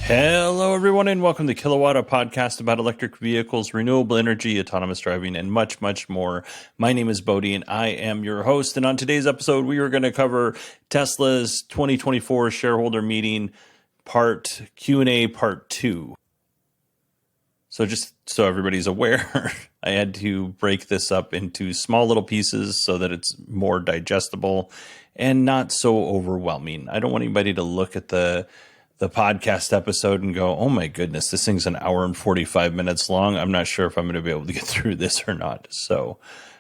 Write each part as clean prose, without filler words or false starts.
Hello, everyone, and welcome to Kilowatt, a podcast about electric vehicles, renewable energy, autonomous driving, and much, much more. My name is Bodie, and I am your host. And on today's episode, we are going to cover Tesla's 2024 shareholder meeting Q&A part 2. So just so everybody's aware, I had to break this up into small little pieces so that it's more digestible and not so overwhelming. I don't want anybody to look at the podcast episode and go, oh my goodness, this thing's an hour and 45 minutes long. I'm not sure if I'm going to be able to get through this or not. So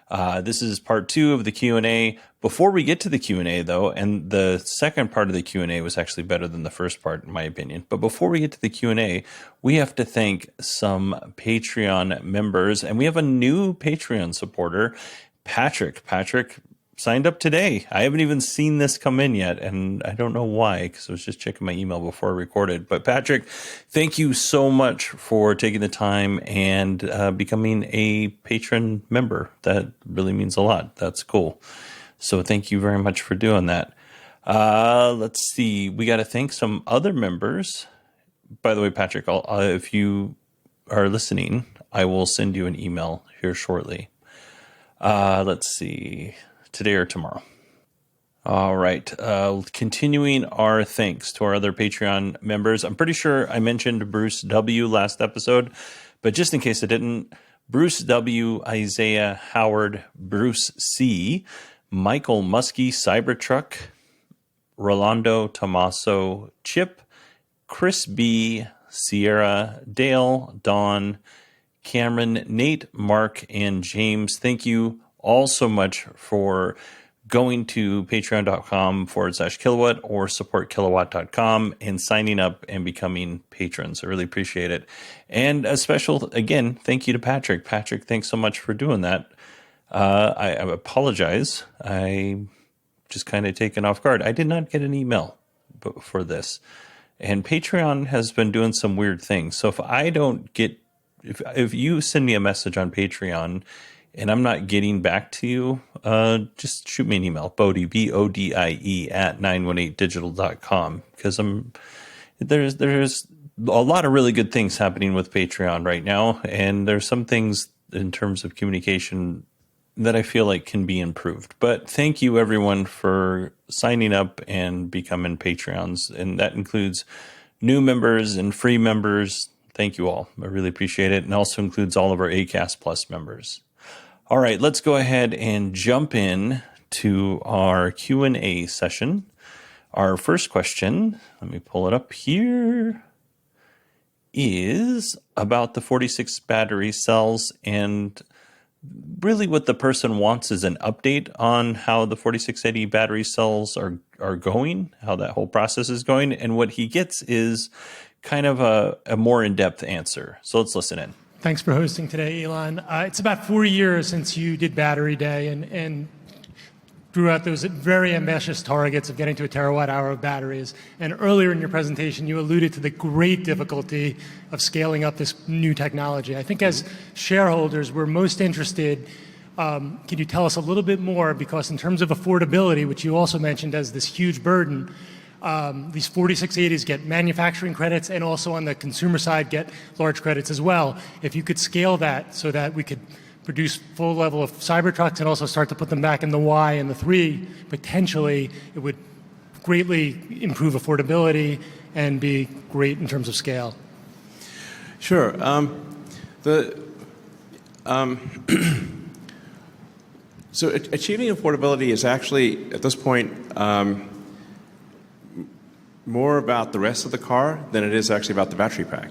this is part 2 of the Q&A. Before we get to the Q&A, though, and the second part of the Q&A was actually better than the first part, in my opinion. But before we get to the Q&A, we have to thank some Patreon members. And we have a new Patreon supporter, Patrick. Patrick signed up today. I haven't even seen this come in yet, and I don't know why, because I was just checking my email before I recorded. But Patrick, thank you so much for taking the time and becoming a patron member. That really means a lot. That's cool. So thank you very much for doing that. Let's see. We got to thank some other members. By the way, Patrick, if you are listening, I will send you an email here shortly. Let's see. Today or tomorrow. All right. Continuing our thanks to our other Patreon members. I'm pretty sure I mentioned Bruce W. last episode, but just in case I didn't, Bruce W., Isaiah Howard, Bruce C., Michael Muskie, Cybertruck, Rolando Tomaso, Chip, Chris B., Sierra, Dale, Dawn, Cameron, Nate, Mark, and James. Thank you all so much for going to patreon.com/kilowatt or supportkilowatt.com and signing up and becoming patrons. I really appreciate it. And a special, again, thank you to Patrick. Patrick, thanks so much for doing that. I apologize. I just kind of taken off guard. I did not get an email for this. And Patreon has been doing some weird things. So if I don't get, if you send me a message on Patreon and I'm not getting back to you, just shoot me an email, Bodie, BODIE at 918digital.com, because there's a lot of really good things happening with Patreon right now, and there's some things in terms of communication that I feel like can be improved. But thank you, everyone, for signing up and becoming Patreons, and that includes new members and free members. Thank you all. I really appreciate it, and also includes all of our ACAST Plus members. All right, let's go ahead and jump in to our Q&A session. Our first question, let me pull it up here, is about the 46 battery cells, and really what the person wants is an update on how the 4680 battery cells are going, how that whole process is going, and what he gets is kind of a more in-depth answer. So let's listen in. Thanks for hosting today, Elon. It's about 4 years since you did Battery Day and drew out those very ambitious targets of getting to a terawatt hour of batteries. And earlier in your presentation, you alluded to the great difficulty of scaling up this new technology. I think as shareholders, we're most interested. Can you tell us a little bit more? Because in terms of affordability, which you also mentioned as this huge burden, these 4680s get manufacturing credits and also on the consumer side get large credits as well. If you could scale that so that we could produce full level of Cybertrucks and also start to put them back in the Y and the 3, potentially it would greatly improve affordability and be great in terms of scale. Sure. So achieving affordability is actually, at this point, more about the rest of the car than it is actually about the battery pack.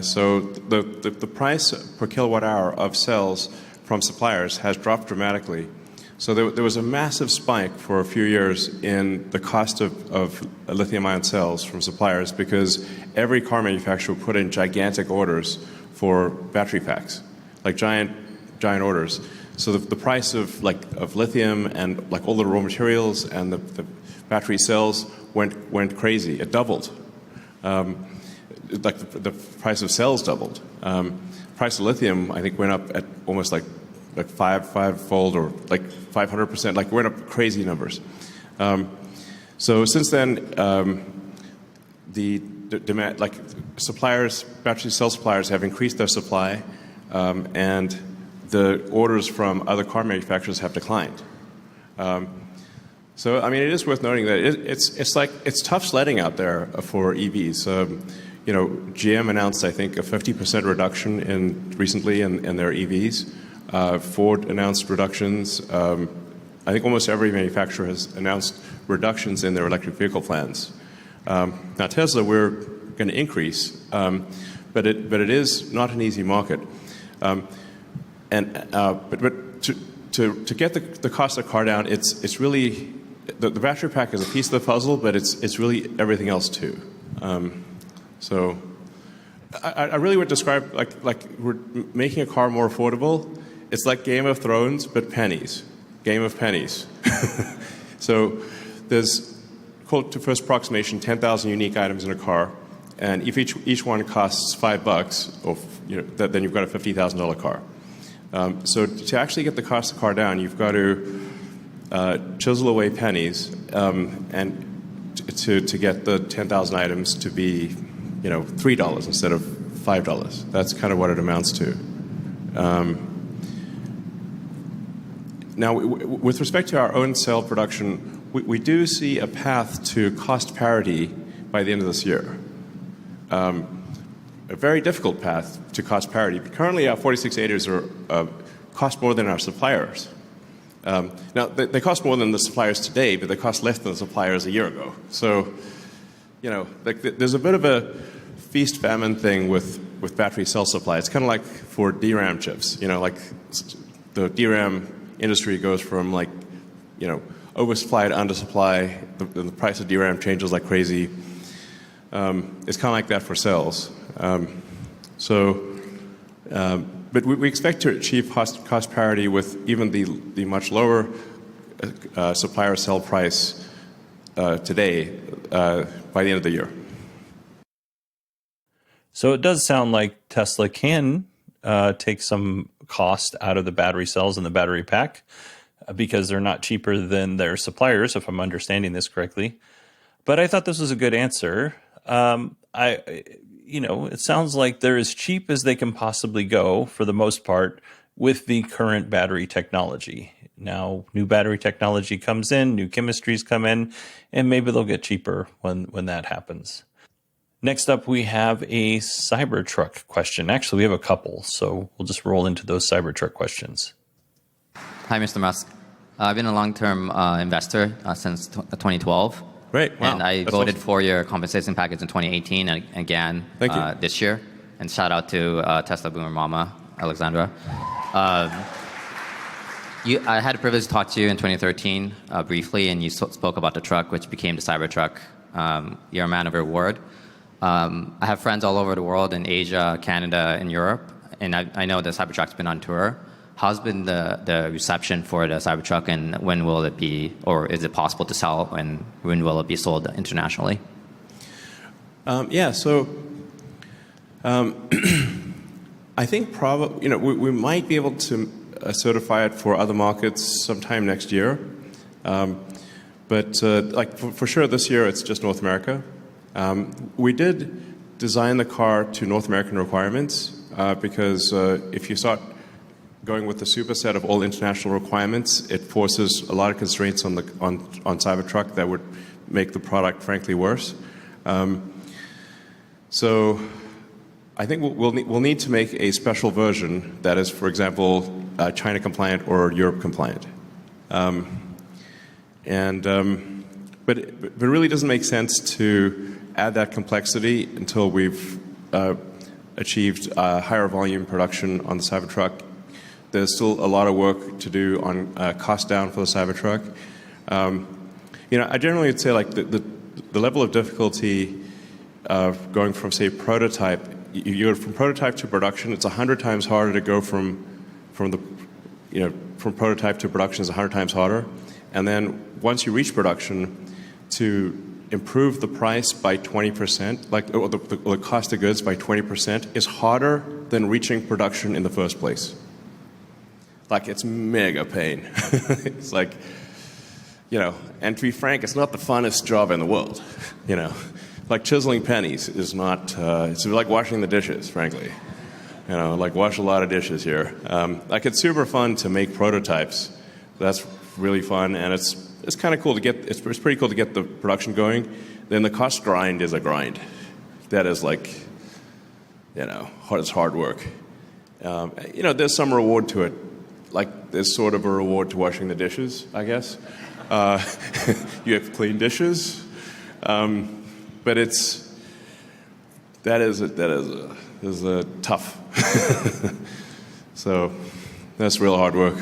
So the price per kilowatt hour of cells from suppliers has dropped dramatically. So there was a massive spike for a few years in the cost of lithium-ion cells from suppliers because every car manufacturer put in gigantic orders for battery packs, like giant orders. So the price of lithium and like all the raw materials and the battery cells went crazy. It doubled. Like the price of cells doubled. Price of lithium, I think, went up at almost like five-fold or like 500%. Like went up crazy numbers. So since then, the demand, like suppliers, battery cell suppliers have increased their supply, and the orders from other car manufacturers have declined. So, I mean, it is worth noting that it's tough sledding out there for EVs. GM announced, I think, a 50% reduction recently in their EVs. Ford announced reductions. I think almost every manufacturer has announced reductions in their electric vehicle plans. Now, Tesla, we're going to increase, but it is not an easy market. But to get the cost of the car down, it's really the battery pack is a piece of the puzzle, but it's really everything else too. So I really would describe like we're making a car more affordable. It's like Game of Thrones, but pennies. Game of pennies. So there's, quote to first approximation, 10,000 unique items in a car, and if each one costs $5, or then you've got a $50,000 car. So to actually get the cost of the car down, you've got to chisel away pennies, and to get the 10,000 items to be, $3 instead of $5. That's kind of what it amounts to. Now, with respect to our own cell production, we do see a path to cost parity by the end of this year. A very difficult path to cost parity. Currently, our 4680s cost more than our suppliers. Now, they cost more than the suppliers today, but they cost less than the suppliers a year ago. So, there's a bit of a feast-famine thing with battery cell supply. It's kind of like for DRAM chips. Like the DRAM industry goes from oversupply to undersupply. The price of DRAM changes like crazy. It's kind of like that for cells. But we expect to achieve cost parity with even the much lower supplier cell price today by the end of the year. So it does sound like Tesla can take some cost out of the battery cells and the battery pack because they're not cheaper than their suppliers, if I'm understanding this correctly. But I thought this was a good answer. It sounds like they're as cheap as they can possibly go for the most part with the current battery technology. Now, new battery technology comes in, new chemistries come in, and maybe they'll get cheaper when that happens. Next up, we have a Cybertruck question. Actually, we have a couple, so we'll just roll into those Cybertruck questions. Hi, Mr. Musk. I've been a long-term investor since 2012. Great. Wow. And I voted for your compensation package in 2018 and again this year. And shout out to Tesla Boomer Mama, Alexandra. I had the privilege to talk to you in 2013 briefly, and you spoke about the truck, which became the Cybertruck. You're a man of your word. I have friends all over the world in Asia, Canada, and Europe, and I know the Cybertruck's been on tour. How's been the reception for the Cybertruck, and when will it be, or is it possible to sell, and when will it be sold internationally? So I think probably, we might be able to certify it for other markets sometime next year. But for sure this year, it's just North America. We did design the car to North American requirements because if you start going with the superset of all international requirements, it forces a lot of constraints on Cybertruck that would make the product frankly worse. So I think we'll need to make a special version that is, for example, China compliant or Europe compliant. But it really doesn't make sense to add that complexity until we've achieved higher volume production on the Cybertruck. There's still a lot of work to do on cost down for the Cybertruck. I generally would say the level of difficulty of going from, say, prototype, from prototype to production, it's 100 times harder to go from prototype to production is 100 times harder. And then once you reach production, to improve the price by 20%, or the cost of goods by 20%, is harder than reaching production in the first place. It's mega pain. It's and to be frank, it's not the funnest job in the world, like chiseling pennies is not. It's like washing the dishes, frankly. Like wash a lot of dishes here. Like it's super fun to make prototypes. That's really fun, and it's kind of cool to get. It's pretty cool to get the production going. Then the cost grind is a grind. That is like, it's hard work. There's some reward to it. Like there's sort of a reward to washing the dishes, I guess. You have clean dishes, but that is tough. So that's real hard work.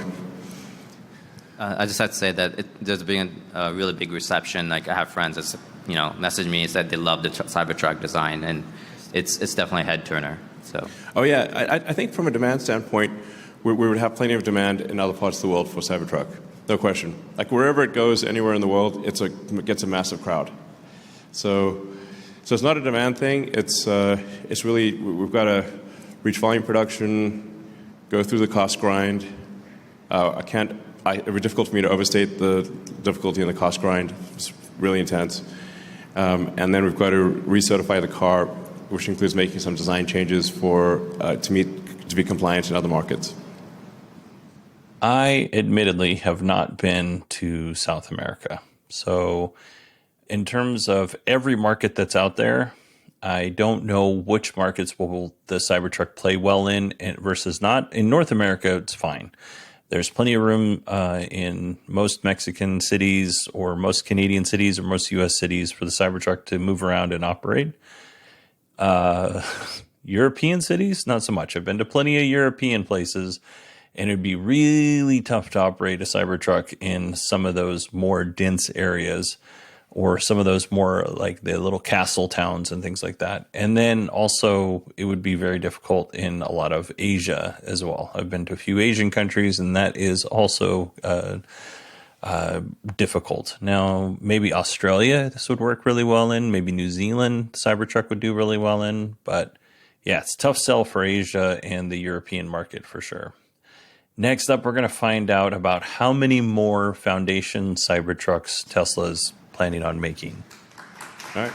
I just have to say that there's been a really big reception. Like I have friends that messaged me and said they love the Cybertruck design, and it's definitely a head turner. So. Oh yeah, I think from a demand standpoint, we would have plenty of demand in other parts of the world for Cybertruck, no question. Like wherever it goes, anywhere in the world, it gets a massive crowd. So it's not a demand thing. It's really we've got to reach volume production, go through the cost grind. It would be difficult for me to overstate the difficulty in the cost grind. It's really intense. And then we've got to recertify the car, which includes making some design changes to be compliant in other markets. I admittedly have not been to South America. So in terms of every market that's out there, I don't know which markets will the Cybertruck play well in versus not. In North America, it's fine. There's plenty of room in most Mexican cities or most Canadian cities or most U.S. cities for the Cybertruck to move around and operate. European cities, not so much. I've been to plenty of European places, and it'd be really tough to operate a Cybertruck in some of those more dense areas or some of those more like the little castle towns and things like that. And then also it would be very difficult in a lot of Asia as well. I've been to a few Asian countries, and that is also difficult. Now, maybe Australia, this would work really well in. Maybe New Zealand, Cybertruck would do really well in. But yeah, it's a tough sell for Asia and the European market for sure. Next up, we're going to find out about how many more foundation Cybertrucks Tesla's planning on making. All right.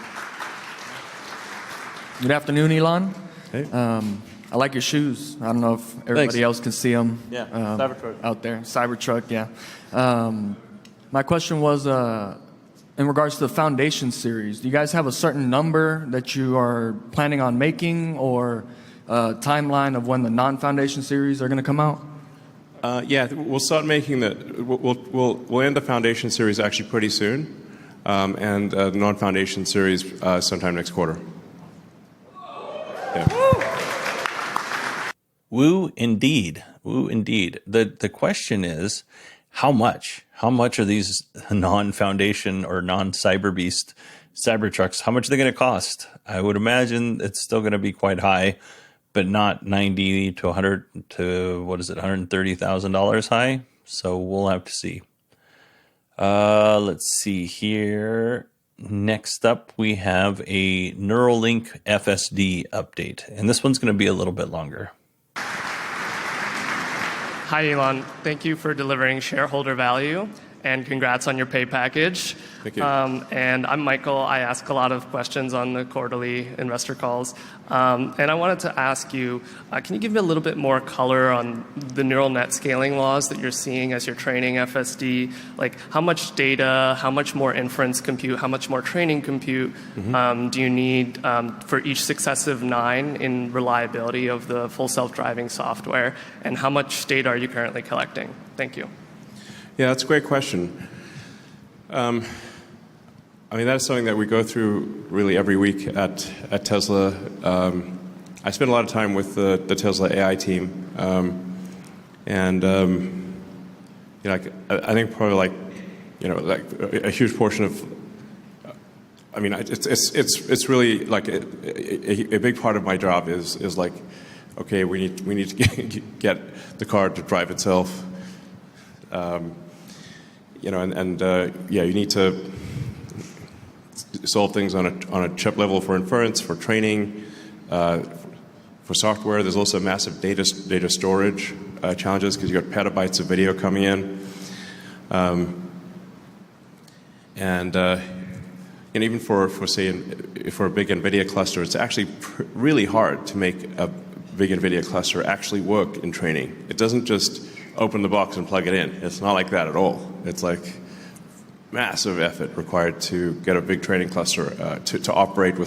Good afternoon, Elon. Hey. I like your shoes. I don't know if everybody else can see them. Yeah, Cybertruck. Out there. Cybertruck, yeah. My question was in regards to the Foundation series. Do you guys have a certain number that you are planning on making, or a timeline of when the non-Foundation series are going to come out? Yeah, we'll start making we'll end the Foundation series actually pretty soon. And the non-Foundation series sometime next quarter. Yeah. Woo, indeed. Woo, indeed. The question is, how much? How much are these non-Foundation or non-Cyberbeast Cybertrucks, how much are they going to cost? I would imagine it's still going to be quite high, but not $90,000 to $100,000 to $130,000 high. So we'll have to see. Let's see here. Next up, we have a Neuralink FSD update, and this one's going to be a little bit longer. Hi, Elon. Thank you for delivering shareholder value, and congrats on your pay package. Thank you. And I'm Michael. I ask a lot of questions on the quarterly investor calls. And I wanted to ask you, can you give me a little bit more color on the neural net scaling laws that you're seeing as you're training FSD? Like how much data, how much more inference compute, how much more training compute do you need for each successive 9 in reliability of the full self-driving software? And how much data are you currently collecting? Thank you. Yeah, that's a great question. I mean, that's something that we go through really every week at Tesla. I spend a lot of time with the Tesla AI team, and I think probably like a huge portion of. I mean, it's really like a big part of my job is like, okay, we need to get the car to drive itself. You need to solve things on a chip level for inference, for training, for software. There's also massive data storage challenges because you've got petabytes of video coming in. And even for a big NVIDIA cluster, it's actually really hard to make a big NVIDIA cluster actually work in training. It doesn't just open the box and plug it in. It's not like that at all. It's like massive effort required to get a big training cluster to operate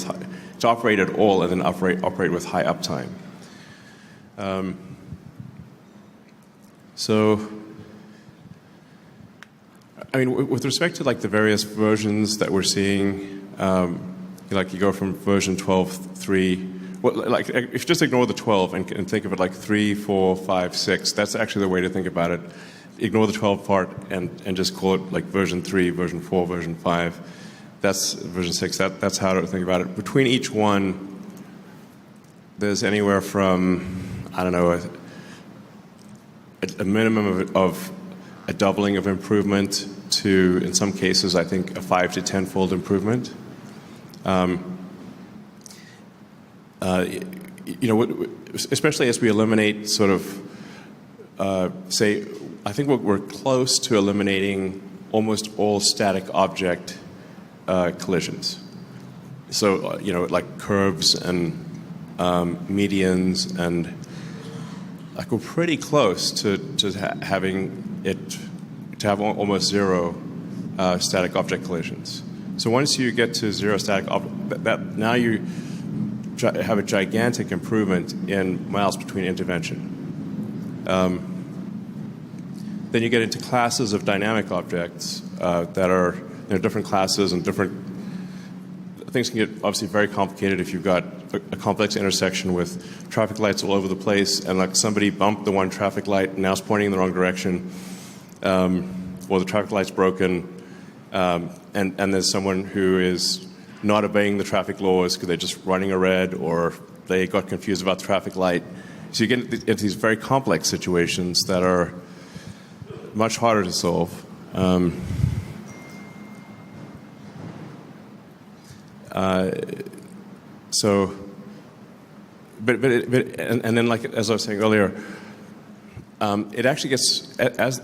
at all and then operate with high uptime. So, I mean, with respect to like the various versions that we're seeing, like you go from version 12.3. Well, like if you just ignore the 12 and think of it like 3, 4, 5, 6, that's actually the way to think about it. Ignore the 12 part and just call it like version 3, version 4, version 5. That's version 6. That's how to think about it. Between each one, there's anywhere from, I don't know, a minimum of a doubling of improvement to, in some cases, I think a 5 to 10-fold improvement. Especially as we eliminate sort of, say, I think we're close to eliminating almost all static object collisions. So, like curves and medians, and like we're pretty close to having it to have almost zero static object collisions. So once you get to zero static object, now you have a gigantic improvement in miles between intervention. Then you get into classes of dynamic objects that are different classes, and different things can get obviously very complicated if you've got a complex intersection with traffic lights all over the place, and like somebody bumped the one traffic light and now it's pointing in the wrong direction, or the traffic light's broken, and there's someone who is not obeying the traffic laws because they're just running a red, or they got confused about the traffic light. So you get into these very complex situations that are much harder to solve. And then, like as I was saying earlier, it actually gets as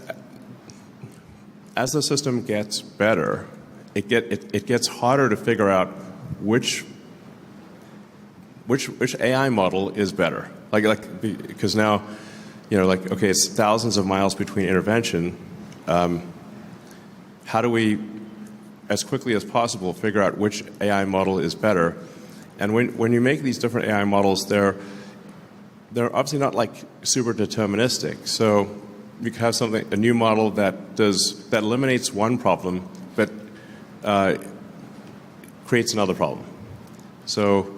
the system gets better, it gets harder to figure out which AI model is better. Because now, okay, it's thousands of miles between intervention. How do we, as quickly as possible, figure out which AI model is better? And when you make these different AI models, they're obviously not like super deterministic. So you can have a new model that eliminates one problem, but creates another problem. So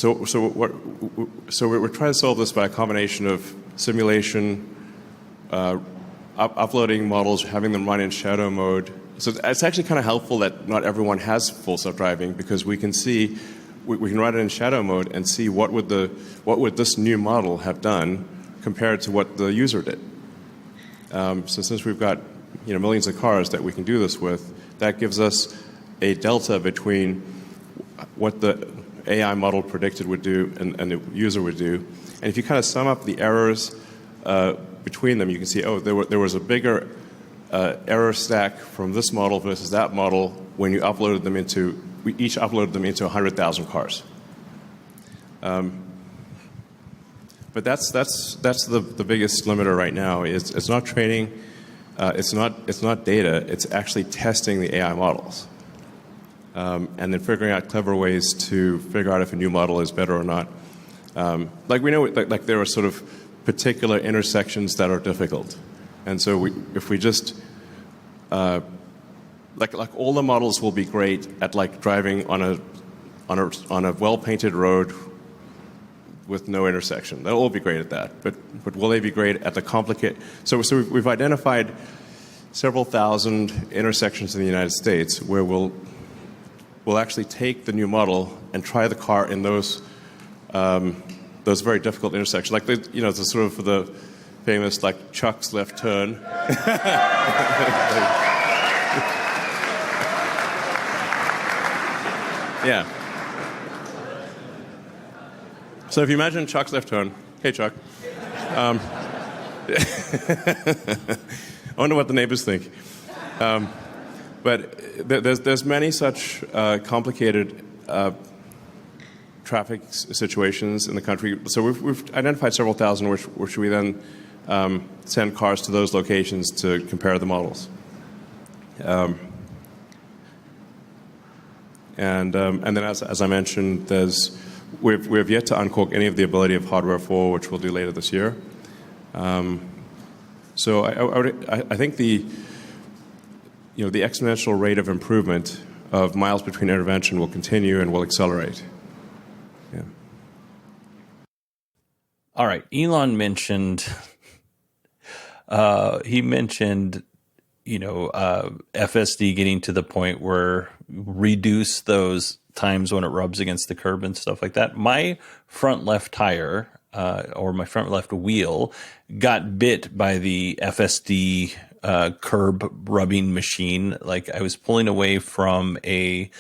we're trying to solve this by a combination of simulation, uploading models, having them run in shadow mode. So it's actually kind of helpful that not everyone has full self-driving, because we can see, we can run it in shadow mode and see what would this new model have done compared to what the user did. So since we've got millions of cars that we can do this with, that gives us a delta between what the AI model predicted would do and the user would do. And if you kind of sum up the errors between them, you can see, there was a bigger error stack from this model versus that model when you uploaded them into, we each uploaded them into 100,000 cars. But that's the biggest limiter right now. It's not training, it's not data, it's actually testing the AI models. And then figuring out clever ways to figure out if a new model is better or not. Like we know, like there are sort of particular intersections that are difficult, and so if we just like all the models will be great at like driving on a well-painted road with no intersection. They'll all be great at that, but will they be great at the complicated? So we've identified several thousand intersections in the United States where we'll actually take the new model and try the car in those very difficult intersections, like the sort of the famous like Chuck's left turn. Yeah. So if you imagine Chuck's left turn, hey Chuck. I wonder what the neighbors think. But there's many such complicated traffic situations in the country. So we've identified several thousand, which we then send cars to those locations to compare the models. And then, as I mentioned, we have yet to uncork any of the ability of Hardware 4, which we'll do later this year. So I think the exponential rate of improvement of miles between intervention will continue and will accelerate. Yeah. All right. Elon mentioned FSD getting to the point where reduce those times when it rubs against the curb and stuff like that. My front left tire or my front left wheel got bit by the FSD curb rubbing machine. Like I was pulling away from an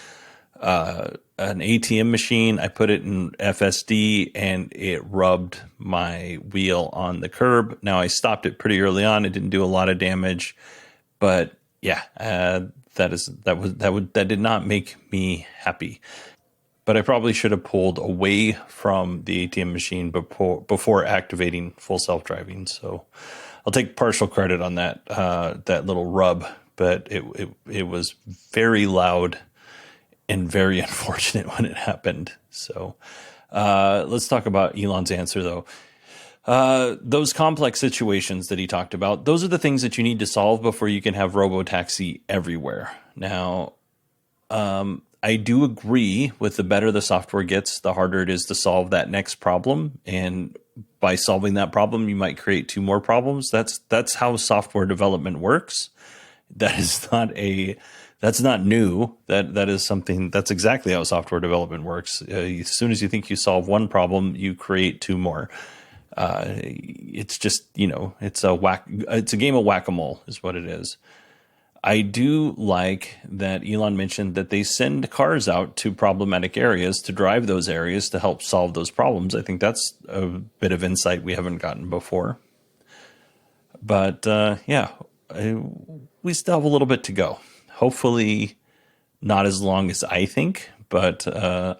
ATM machine. I put it in FSD and it rubbed my wheel on the curb. Now I stopped it pretty early on. It didn't do a lot of damage. But yeah, that did not make me happy. But I probably should have pulled away from the ATM machine before activating full self-driving. So I'll take partial credit on that little rub. But it was very loud and very unfortunate when it happened. So let's talk about Elon's answer, though. Those complex situations that he talked about, those are the things that you need to solve before you can have robotaxi everywhere. Now, I do agree with the better the software gets, the harder it is to solve that next problem. And by solving that problem, you might create two more problems. That's how software development works. That's not new. That is something that's exactly how software development works. As soon as you think you solve one problem, you create two more. It's just, it's a game of whack-a-mole is what it is. I do like that Elon mentioned that they send cars out to problematic areas to drive those areas to help solve those problems. I think that's a bit of insight we haven't gotten before. But we still have a little bit to go. Hopefully not as long as I think, but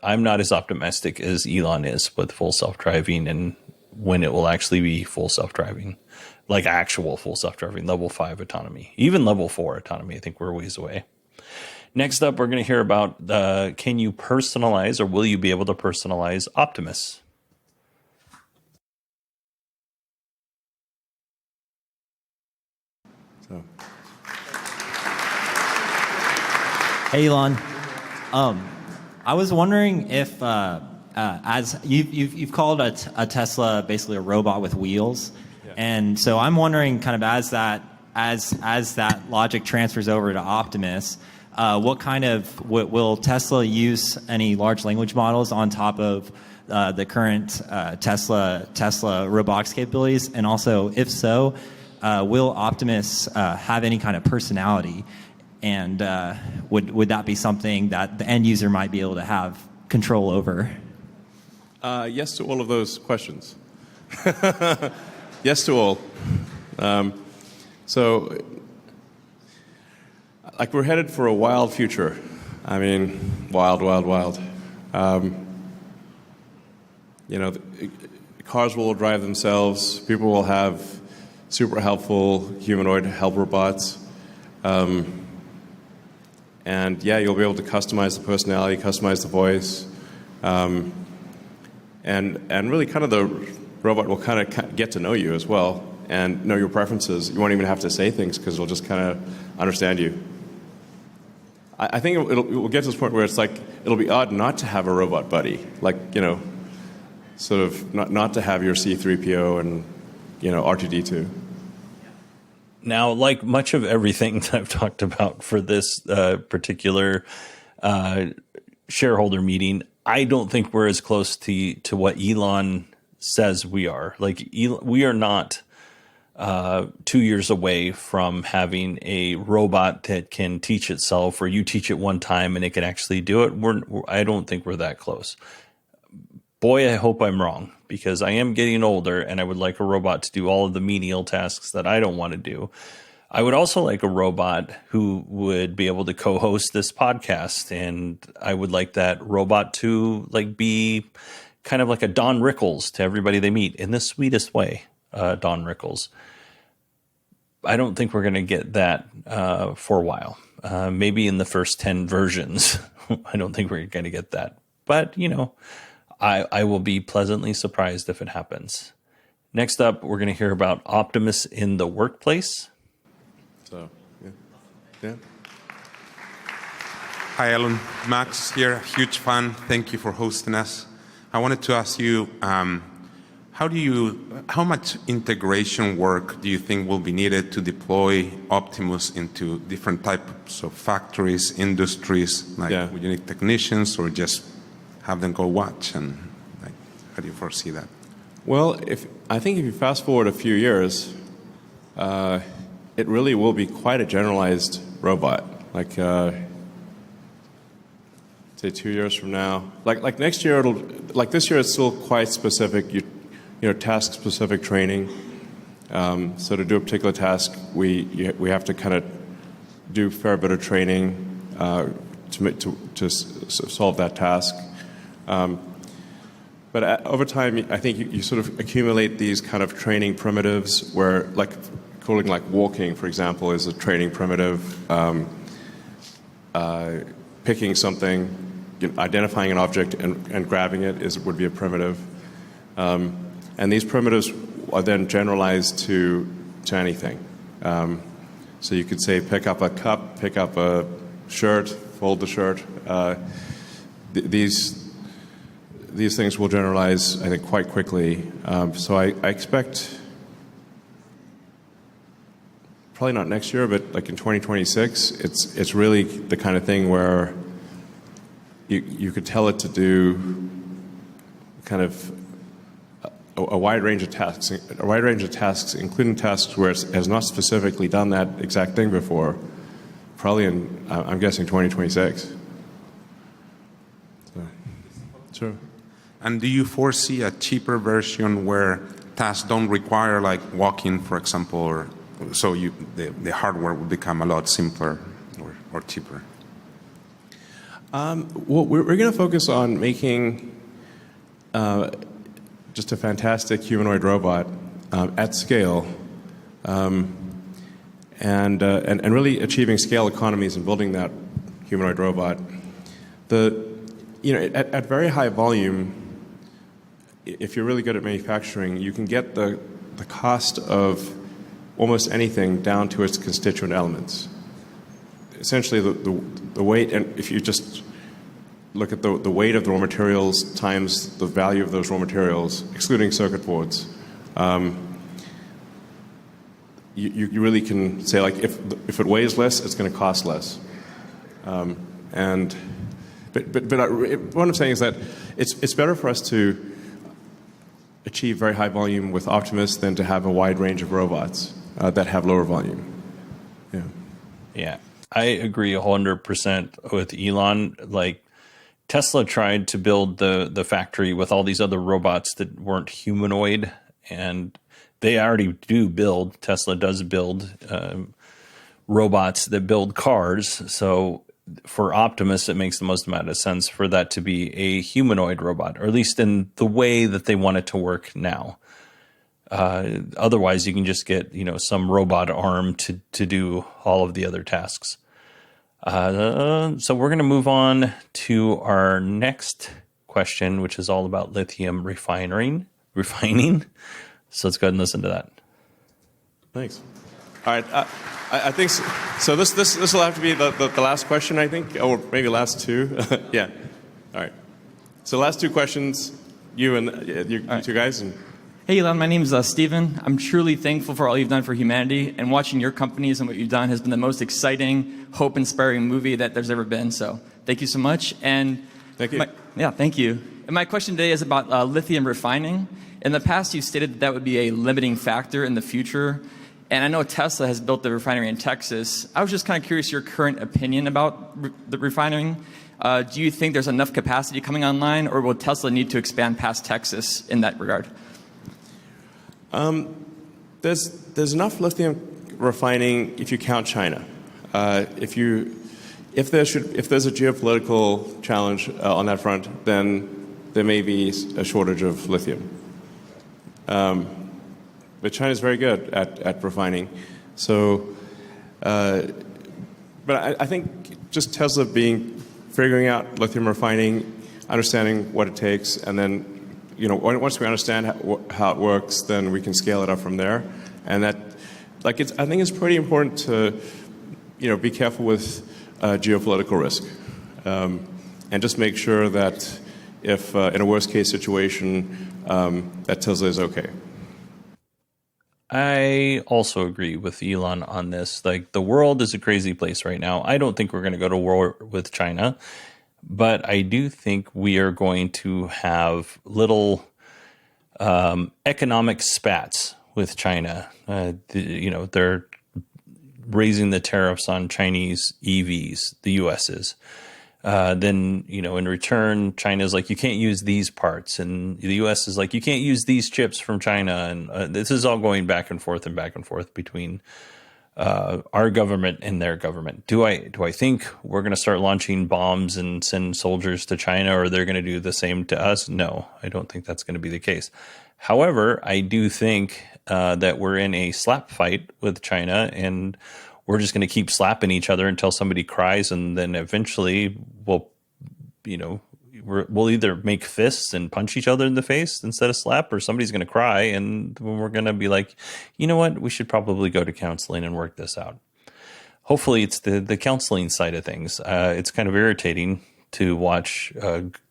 I'm not as optimistic as Elon is with full self-driving and when it will actually be full self-driving, like actual full self-driving, level 5 autonomy, even level 4 autonomy. I think we're a ways away. Next up, we're going to hear about can you personalize or will you be able to personalize Optimus? Hey, Elon. I was wondering if as you've called a Tesla basically a robot with wheels, yeah. And so I'm wondering, kind of as that logic transfers over to Optimus, what kind of will Tesla use any large language models on top of the current Tesla robotics capabilities, and also if so, will Optimus have any kind of personality, and would that be something that the end user might be able to have control over? Yes to all of those questions. Yes to all. So, like, we're headed for a wild future. I mean, wild, wild, wild. Cars will drive themselves. People will have super helpful humanoid help robots. And yeah, you'll be able to customize the personality, customize the voice. And really kind of the robot will kind of get to know you as well and know your preferences. You won't even have to say things because it'll just kind of understand you. I think it will get to this point where it's like, it'll be odd not to have a robot buddy. Like, sort of not to have your C-3PO and, R2-D2. Now, like much of everything that I've talked about for this particular shareholder meeting, I don't think we're as close to what Elon says we are. Like, we are not 2 years away from having a robot that can teach itself, or you teach it one time and it can actually do it. I don't think we're that close. Boy, I hope I'm wrong, because I am getting older and I would like a robot to do all of the menial tasks that I don't want to do. I would also like a robot who would be able to co-host this podcast, and I would like that robot to like be kind of like a Don Rickles to everybody they meet in the sweetest way. Don Rickles. I don't think we're going to get that for a while. Maybe in the first 10 versions. I don't think we're going to get that. But, you know, I will be pleasantly surprised if it happens. Next up, we're going to hear about Optimus in the workplace. So, yeah. Hi, Elon. Max here, huge fan. Thank you for hosting us. I wanted to ask you, how much integration work do you think will be needed to deploy Optimus into different types of factories, industries, like would you need technicians or just have them go watch? And like, how do you foresee that? Well, I think if you fast forward a few years, it really will be quite a generalized robot. Like, say 2 years from now, like next year, like this year, it's still quite specific. You know, task-specific training. So to do a particular task, we have to kind of do a fair bit of training to solve that task. But over time, I think you sort of accumulate these kind of training primitives where, like, calling like walking, for example, is a training primitive. Picking something, identifying an object and grabbing it would be a primitive. And these primitives are then generalized to anything. So you could say pick up a cup, pick up a shirt, fold the shirt. These things will generalize, I think, quite quickly. So I expect, probably not next year, but like in 2026, it's really the kind of thing where you could tell it to do kind of a wide range of tasks, including tasks where it has not specifically done that exact thing before, probably in, I'm guessing, 2026. So, sure. And do you foresee a cheaper version where tasks don't require like walking, for example, or so the hardware will become a lot simpler or cheaper? Well, we're going to focus on making just a fantastic humanoid robot at scale, and really achieving scale economies and building that humanoid robot. At very high volume, if you're really good at manufacturing, you can get the cost of almost anything down to its constituent elements. Essentially, the weight, and if you just look at the weight of the raw materials times the value of those raw materials, excluding circuit boards, you really can say, like, if it weighs less, it's going to cost less. But what I'm saying is that it's better for us to achieve very high volume with Optimus than to have a wide range of robots that have lower volume. Yeah, I agree 100% with Elon. Like, Tesla tried to build the factory with all these other robots that weren't humanoid, and they already do build. Tesla does build robots that build cars. So for Optimus, it makes the most amount of sense for that to be a humanoid robot, or at least in the way that they want it to work now. Otherwise, you can just get some robot arm to do all of the other tasks. So we're going to move on to our next question, which is all about lithium refining. So let's go ahead and listen to that. Thanks. All right. I think so. This will have to be the last question, I think, or maybe last two. Yeah. All right. So last two questions, you and you two guys. And hey, Elon, my name is Steven. I'm truly thankful for all you've done for humanity, and watching your companies and what you've done has been the most exciting, hope-inspiring movie that there's ever been. So thank you so much. And thank you. Thank you. And my question today is about lithium refining. In the past, you stated that would be a limiting factor in the future. And I know Tesla has built the refinery in Texas. I was just kind of curious your current opinion about the refining. Do you think there's enough capacity coming online, or will Tesla need to expand past Texas in that regard? There's enough lithium refining if you count China. If there's a geopolitical challenge on that front, then there may be a shortage of lithium. But China is very good at refining. So, but I think just Tesla figuring out lithium refining, understanding what it takes, and then, once we understand how it works, then we can scale it up from there. And that, I think it's pretty important to, be careful with geopolitical risk, and just make sure that if in a worst case situation, that Tesla is okay. I also agree with Elon on this. The world is a crazy place right now. I don't think we're going to go to war with China, but I do think we are going to have little economic spats with China. They're raising the tariffs on Chinese EVs, the U.S. is. Then, in return, China's like, you can't use these parts. And the U.S. is like, you can't use these chips from China. And this is all going back and forth between our government and their government. Do I think we're going to start launching bombs and send soldiers to China, or they're going to do the same to us? No, I don't think that's going to be the case. However, I do think that we're in a slap fight with China, and we're just going to keep slapping each other until somebody cries, and then eventually we'll either make fists and punch each other in the face instead of slap, or somebody's going to cry, and we're going to be like, you know what, we should probably go to counseling and work this out. Hopefully it's the counseling side of things. It's kind of irritating to watch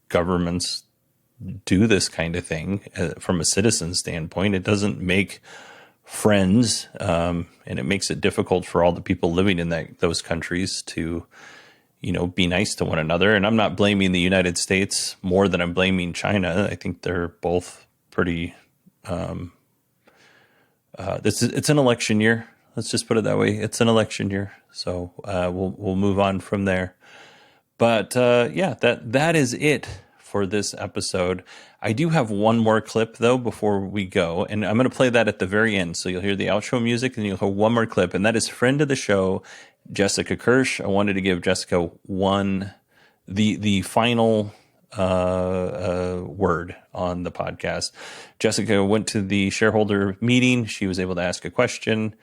governments do this kind of thing from a citizen standpoint. It doesn't make friends, and it makes it difficult for all the people living in those countries to, be nice to one another. And I'm not blaming the United States more than I'm blaming China. I think they're both pretty. It's an election year. Let's just put it that way. It's an election year, so we'll move on from there. But that is it for this episode. I do have one more clip, though, before we go, and I'm going to play that at the very end. So you'll hear the outro music, and you'll hear one more clip, and that is friend of the show, Jessica Kirsch. I wanted to give Jessica the final word on the podcast. Jessica went to the shareholder meeting. She was able to ask a question.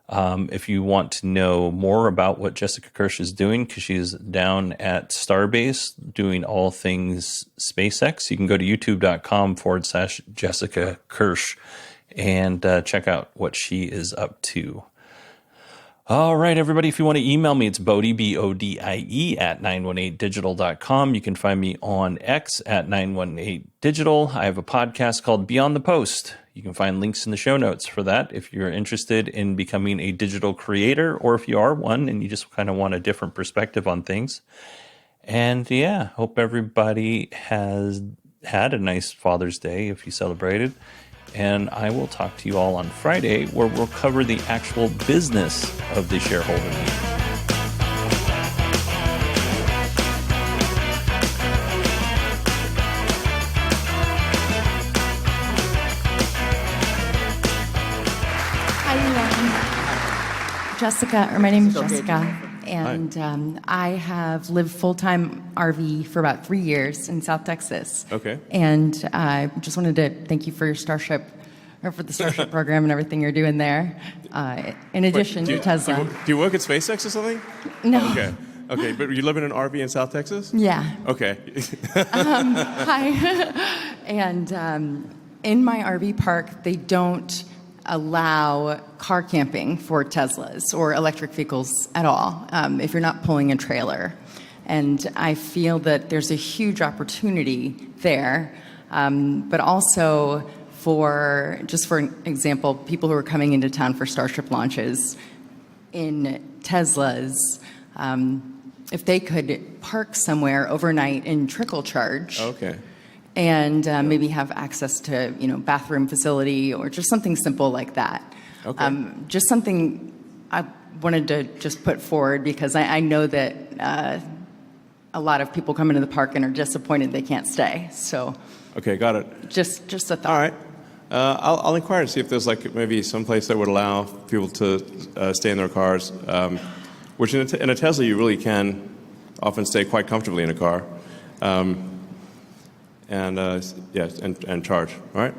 If you want to know more about what Jessica Kirsch is doing, because she's down at Starbase doing all things SpaceX, you can go to youtube.com/Jessica Kirsch and check out what she is up to. All right, everybody, if you want to email me, it's Bodie, BODIE, at 918digital.com. You can find me on X at 918digital. I have a podcast called Beyond the Post. You can find links in the show notes for that if you're interested in becoming a digital creator, or if you are one and you just kind of want a different perspective on things. And yeah, hope everybody has had a nice Father's Day if you celebrated. And I will talk to you all on Friday, where we'll cover the actual business of the shareholder meeting. My name is Jessica, and I have lived full-time RV for about 3 years in South Texas. Okay. And I just wanted to thank you for your Starship, or for the Starship program and everything you're doing there. In addition to Tesla. Do you work at SpaceX or something? No. Okay, but you live in an RV in South Texas? Yeah. Okay. Hi. And in my RV park, they don't allow car camping for Teslas or electric vehicles at all, if you're not pulling a trailer. And I feel that there's a huge opportunity there, but also for example, people who are coming into town for Starship launches in Teslas, if they could park somewhere overnight and trickle charge. Okay. And maybe have access to, bathroom facility or just something simple like that. Okay. Just something I wanted to just put forward, because I know that a lot of people come into the park and are disappointed they can't stay. So. Okay, got it. Just a thought. All right. I'll inquire to see if there's like maybe some place that would allow people to stay in their cars, which in a Tesla you really can often stay quite comfortably in a car, and charge. All right.